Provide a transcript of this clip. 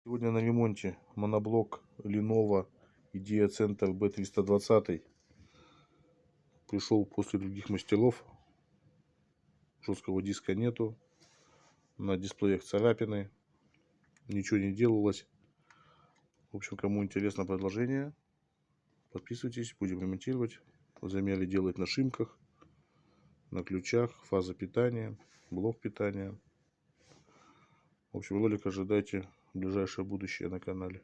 Сегодня на ремонте моноблок Lenovo IDEA Center B320. Пришел после других мастеров. Жесткого диска нету. На дисплеях царапины. Ничего не делалось. В общем, кому интересно предложение, подписывайтесь. Будем ремонтировать. Замеры делать на шимках, на ключах, фаза питания, блок питания. В общем, ролик ожидайте в ближайшее будущее на канале.